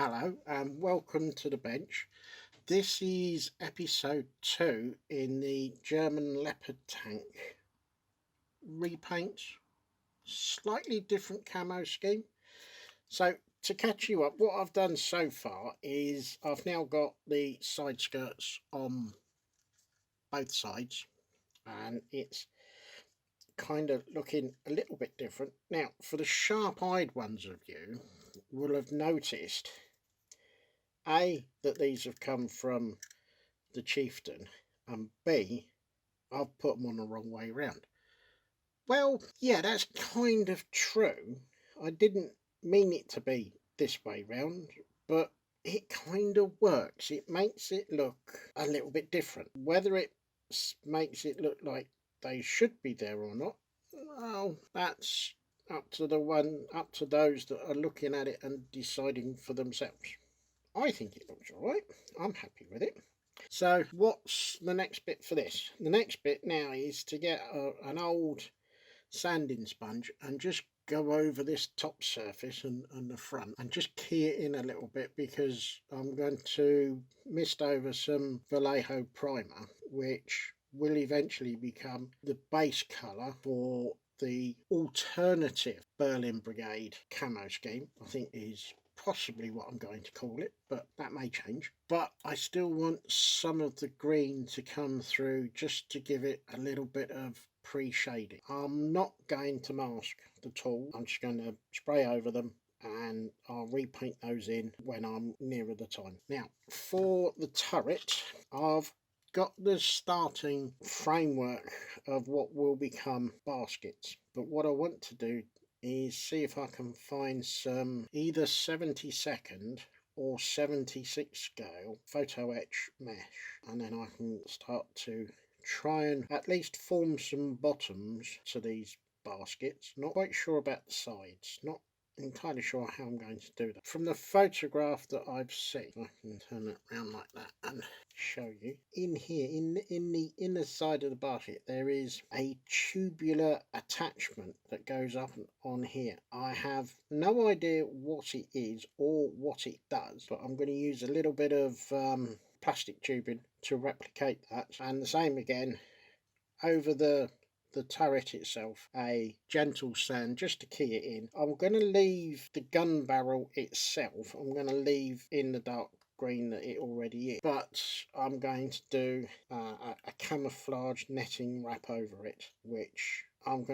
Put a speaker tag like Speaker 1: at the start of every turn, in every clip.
Speaker 1: Hello and welcome to the bench. This is episode 2 in the German Leopard tank repaint. Slightly different camo scheme. So to catch you up, what I've done so far is I've now got the side skirts on both sides and it's kind of looking a little bit different. Now for the sharp-eyed ones of you will have noticed that these have come from the chieftain, and B, I've put them on the wrong way round. Well, yeah, that's kind of true. I didn't mean it to be this way round, but it kind of works. It makes it look a little bit different. Whether it makes it look like they should be there or not, well, that's up to those that are looking at it and deciding for themselves. I think it looks alright. I'm happy with it. So what's the next bit for this? The next bit now is to get an old sanding sponge and just go over this top surface and the front and just key it in a little bit, because I'm going to mist over some Vallejo primer, which will eventually become the base colour for the alternative Berlin Brigade camo scheme. I think is possibly what I'm going to call it, but that may change. But I still want some of the green to come through just to give it a little bit of pre-shading. I'm not going to mask the tool. I'm just going to spray over them and I'll repaint those in when I'm nearer the time. Now for the turret, I've got the starting framework of what will become baskets, but what I want to do is see if I can find some either 72nd or 76 scale photo etch mesh, and then I can start to try and at least form some bottoms to these baskets. Not quite sure about the sides, not entirely sure how I'm going to do that. From the photograph that I've seen, I can turn it around like that and show you. In here, in the inner side of the basket, there is a tubular attachment that goes up on here. I have no idea what it is or what it does, but I'm going to use a little bit of plastic tubing to replicate that, and the same again over the turret itself, a gentle sand just to key it in. I'm going to leave the gun barrel itself, I'm going to leave in the dark green that it already is, but I'm going to do a camouflage netting wrap over it, which will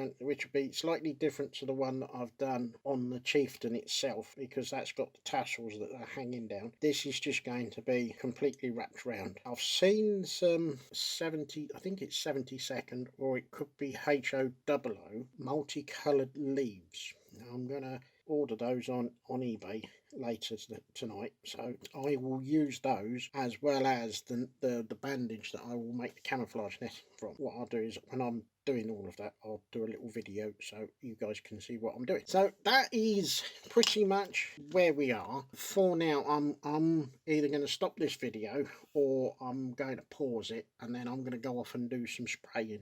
Speaker 1: be slightly different to the one that I've done on the chieftain itself, because that's got the tassels that are hanging down. This is just going to be completely wrapped round. I've seen some 70, I think it's 72nd, or it could be HO00 multicoloured leaves. Now I'm going to order those on eBay later tonight, so I will use those as well as the bandage that I will make the camouflage netting from. What I'll do is, when I'm doing all of that, I'll do a little video so you guys can see what I'm doing. So that is pretty much where we are for now. I'm either going to stop this video or I'm going to pause it, and then I'm going to go off and do some spraying.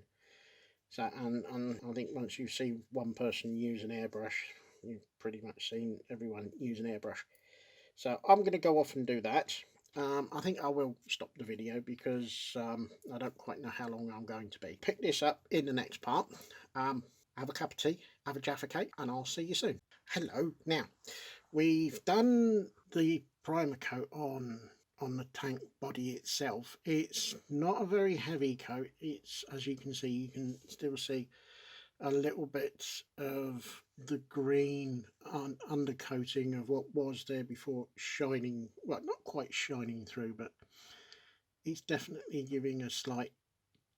Speaker 1: So and I think once you see one person use an airbrush, you've pretty much seen everyone use an airbrush. So I'm going to go off and do that. I think I will stop the video because I don't quite know how long I'm going to be. Pick this up in the next part. Have a cup of tea, have a Jaffa cake, and I'll see you soon. Hello. Now, we've done the primer coat on the tank body itself. It's not a very heavy coat. It's, as you can see, you can still see a little bit of the green undercoating of what was there before shining, well, not quite shining through, but it's definitely giving a slight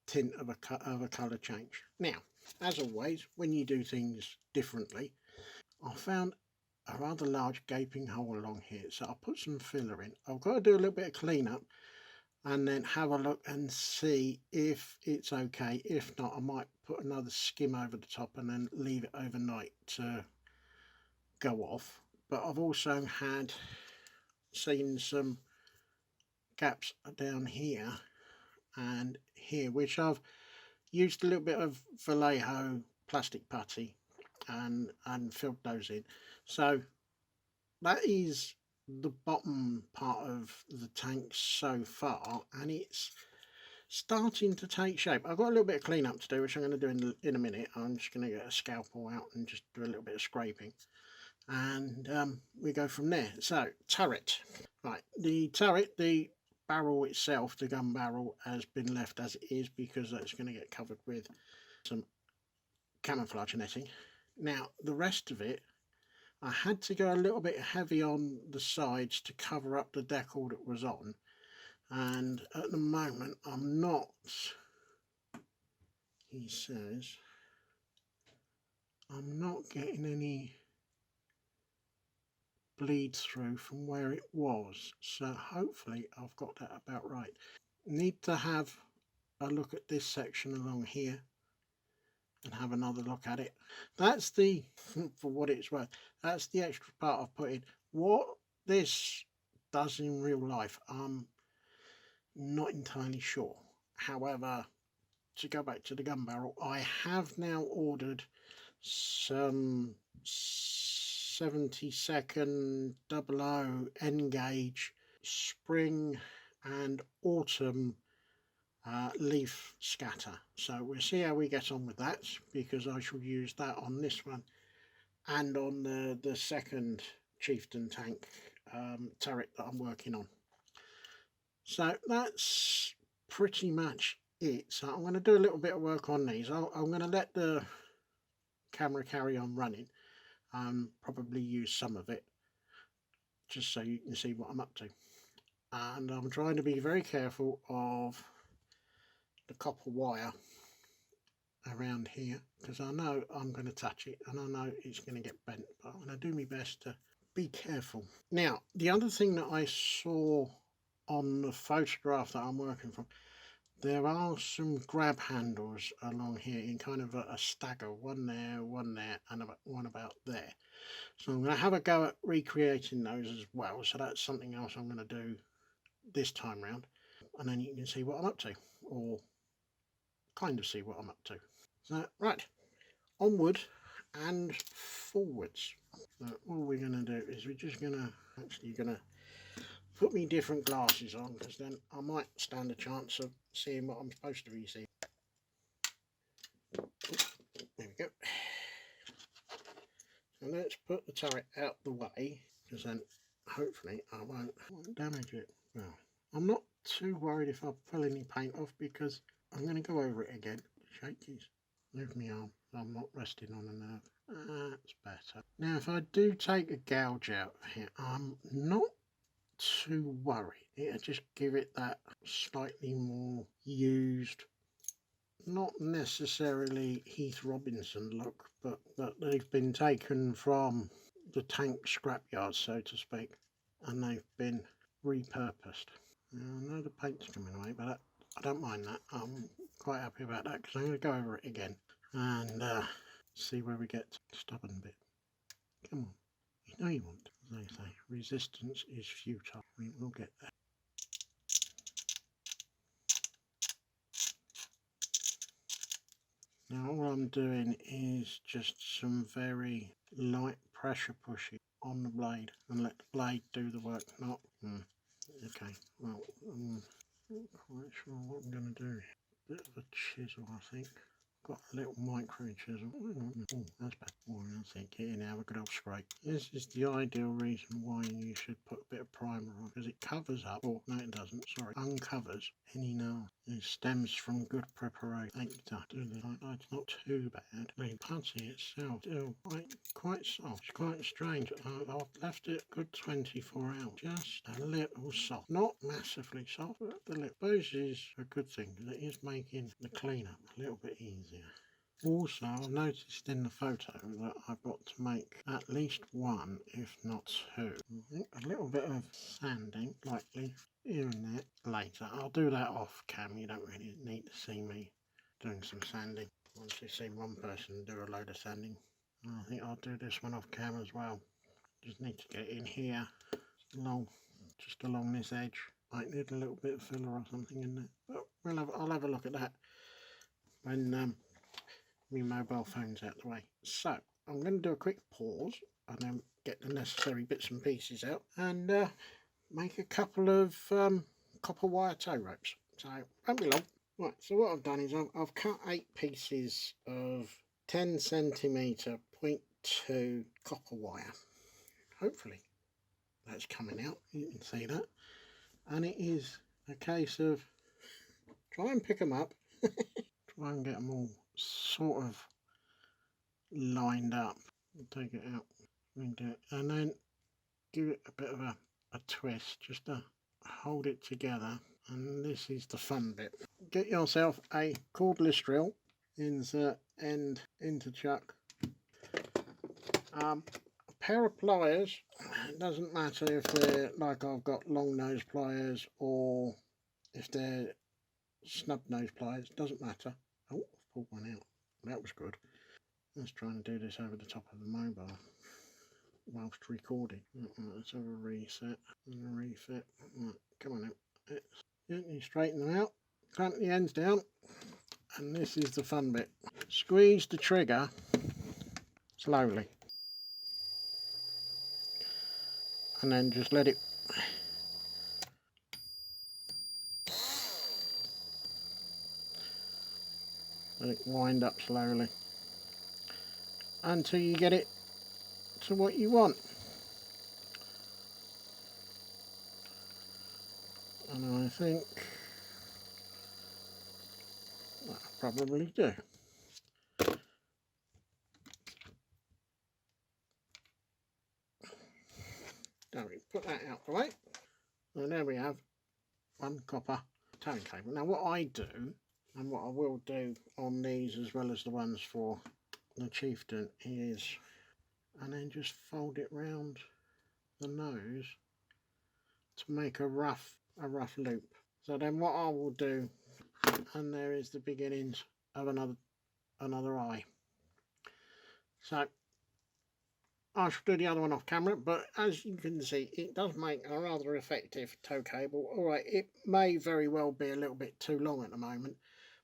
Speaker 1: tint of a colour change. Now, as always, when you do things differently, I found a rather large gaping hole along here, so I'll put some filler in. I've got to do a little bit of cleanup and then have a look and see if it's okay. If not, I might put another skim over the top and then leave it overnight to go off. But I've also seen some gaps down here and here, which I've used a little bit of Vallejo plastic putty and filled those in. So that is the bottom part of the tank so far, and it's starting to take shape. I've got a little bit of cleanup to do, which I'm going to do in a minute. I'm just going to get a scalpel out and just do a little bit of scraping, and we go from there. So, turret. Right, the turret, the barrel itself, the gun barrel, has been left as it is because that's going to get covered with some camouflage netting. Now, the rest of it, I had to go a little bit heavy on the sides to cover up the decal that was on, and at the moment I'm not, he says, I'm not getting any bleed through from where it was, so hopefully I've got that about right. Need to have a look at this section along here and have another look at it. That's the, for what it's worth, that's the extra part I've put in. What this does in real life, I'm not entirely sure. However, to go back to the gun barrel, I have now ordered some 72nd 00 N gauge spring and autumn leaf scatter. So we'll see how we get on with that, because I shall use that on this one and on the second chieftain tank turret that I'm working on. So that's pretty much it. So I'm going to do a little bit of work on these. I'm going to let the camera carry on running, probably use some of it just so you can see what I'm up to. And I'm trying to be very careful of the copper wire around here, because I know I'm going to touch it and I know it's going to get bent, but I'm going to do my best to be careful. Now, the other thing that I saw on the photograph that I'm working from, there are some grab handles along here in kind of a stagger, one there, and one about there. So I'm going to have a go at recreating those as well. So that's something else I'm going to do this time round, and then you can see what I'm up to, or kind of see what I'm up to. So right, onward and forwards. So all we're going to do is we're just going to put me different glasses on, because then I might stand a chance of seeing what I'm supposed to be seeing. There we go. So let's put the turret out the way, because then hopefully I won't damage it. Well, I'm not too worried if I pull any paint off, because I'm going to go over it again. Shakies. Move my arm, so I'm not resting on a nerve. That's better. Now if I do take a gouge out of here, I'm not too worried. It'll just give it that slightly more used, not necessarily Heath Robinson look, but they've been taken from the tank scrapyard, so to speak, and they've been repurposed. Now, I know the paint's coming away, but I don't mind that. I'm quite happy about that, because I'm going to go over it again and see where we get. Stubborn bit. Come on. You know you want. As they say, resistance is futile. We'll get there. Now all I'm doing is just some very light pressure pushing on the blade, and let the blade do the work, not... Okay, well, I'm not quite sure what I'm going to do. Bit of a chisel, I think. Got a little micro chisel. Oh, that's bad. Oh, that's it. Get in, have a good old scrape. This is the ideal reason why you should put a bit of primer on, because it covers up, or no it doesn't, sorry, uncovers any nail. It stems from good preparation. Thank you, it's not too bad. The putty itself still quite soft. It's quite strange. I've left it a good 24 hours. Just a little soft. Not massively soft, but the lip. I suppose is a good thing, because it is making the cleanup a little bit easier. Also, I've noticed in the photo that I've got to make at least one, if not two. A little bit of sanding, lightly, here and there, later. I'll do that off cam. You don't really need to see me doing some sanding. Once you've seen one person do a load of sanding, I think I'll do this one off cam as well. Just need to get in here, just along this edge. Might need a little bit of filler or something in there, but I'll have a look at that when my mobile phone's out the way. So I'm going to do a quick pause and then get the necessary bits and pieces out and make a couple of copper wire tow ropes. So won't be long. Right, so what I've done is I've cut 8 pieces of 10cm 0.2 copper wire. Hopefully that's coming out, you can see that. And it is a case of try and pick them up, try and get them all sort of lined up. Take it out and do it, and then give it a bit of a twist just to hold it together. And this is the fun bit. Get yourself a cordless drill, insert end into chuck, a pair of pliers. It doesn't matter if they're like I've got long nose pliers or if they're snub nose pliers, doesn't matter. Oh, I've pulled one out. That was good. Let's try and do this over the top of the mobile whilst recording. Let's have a reset and a refit. Right, come on now. Gently straighten them out, clamp the ends down, and this is the fun bit. Squeeze the trigger slowly and then just let it wind up slowly until you get it to what you want. And I think that'll probably do. There we put that out the way. And there we have one copper towing cable. Now what I do, and what I will do on these as well as the ones for the chieftain, is and then just fold it round the nose to make a rough loop. So then what I will do, and there is the beginnings of another eye. So I shall do the other one off camera, but as you can see, it does make a rather effective tow cable. Alright, it may very well be a little bit too long at the moment,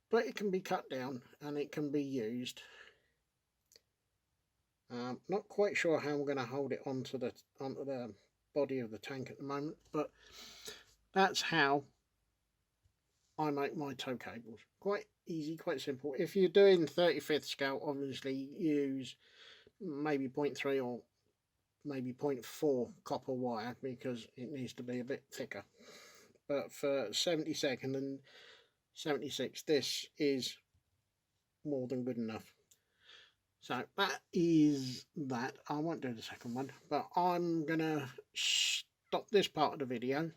Speaker 1: but it can be cut down and it can be used. Not quite sure how I'm going to hold it onto the body of the tank at the moment, but that's how I make my tow cables. Quite easy, quite simple. If you're doing 35th scale, obviously use maybe 0.3 or maybe 0.4 copper wire because it needs to be a bit thicker. But for 72nd and 76, this is more than good enough. So that is that. I won't do the second one, but I'm gonna stop this part of the video.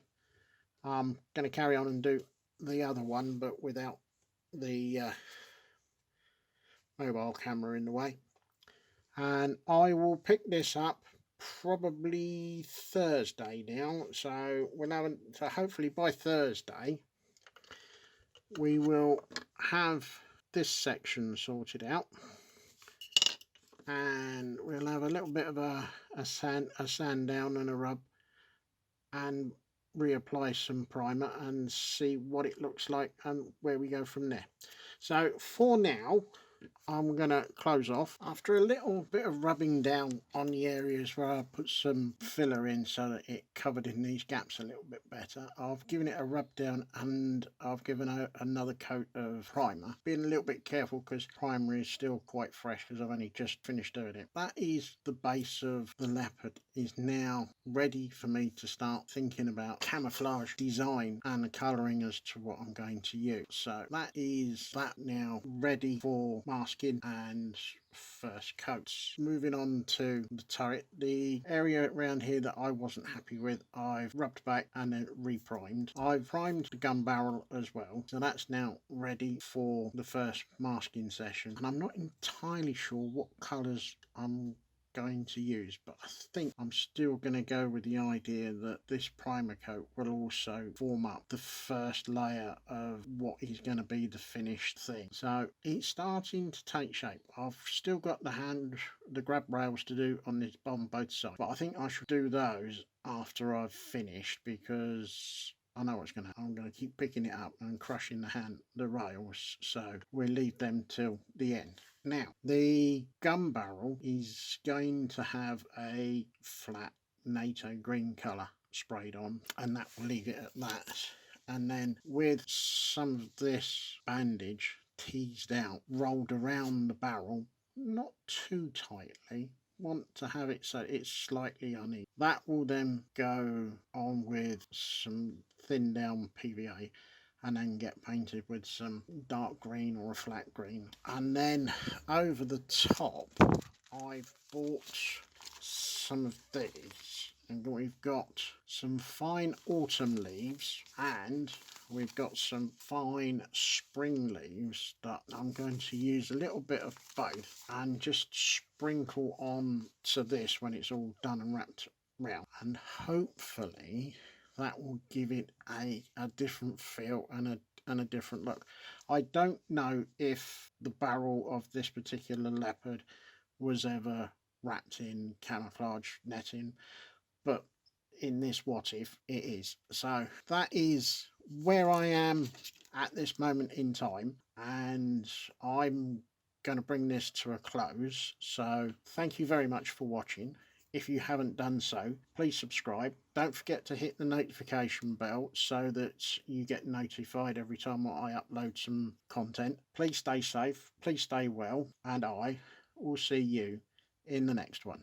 Speaker 1: I'm gonna carry on and do the other one, but without the mobile camera in the way. And I will pick this up probably Thursday now. So we'll have so hopefully by Thursday we will have this section sorted out. And we'll have a little bit of a sand down and a rub and reapply some primer and see what it looks like and where we go from there. So for now I'm going to close off after a little bit of rubbing down on the areas where I put some filler in so that it covered in these gaps a little bit better. I've given it a rub down and I've given another coat of primer. Being a little bit careful because primer is still quite fresh because I've only just finished doing it. That is the base of the Leopard, is now ready for me to start thinking about camouflage design and the colouring as to what I'm going to use. So that is that now ready for masking and first coats. Moving on to the turret, the area around here that I wasn't happy with, I've rubbed back and then reprimed. I've primed the gun barrel as well, so that's now ready for the first masking session. And I'm not entirely sure what colours I'm going to use, but I think I'm still going to go with the idea that this primer coat will also form up the first layer of what is going to be the finished thing. So it's starting to take shape. I've still got the grab rails to do on both sides, but I think I should do those after I've finished because I know what's going to happen. I'm going to keep picking it up and crushing the rails, so we'll leave them till the end. Now, the gun barrel is going to have a flat NATO green colour sprayed on, and that will leave it at that. And then with some of this bandage teased out, rolled around the barrel, not too tightly, want to have it so it's slightly uneven. That will then go on with some thin down PVA and then get painted with some dark green or a flat green. And then over the top, I've bought some of these, and we've got some fine autumn leaves and we've got some fine spring leaves that I'm going to use a little bit of both and just sprinkle on to this when it's all done and wrapped round, and hopefully that will give it a different feel and a different look. I don't know if the barrel of this particular Leopard was ever wrapped in camouflage netting, but in this what if it is. So that is where I am at this moment in time, and I'm going to bring this to a close. So thank you very much for watching. If you haven't done so, please subscribe. Don't forget to hit the notification bell so that you get notified every time I upload some content. Please stay safe, please stay well, and I will see you in the next one.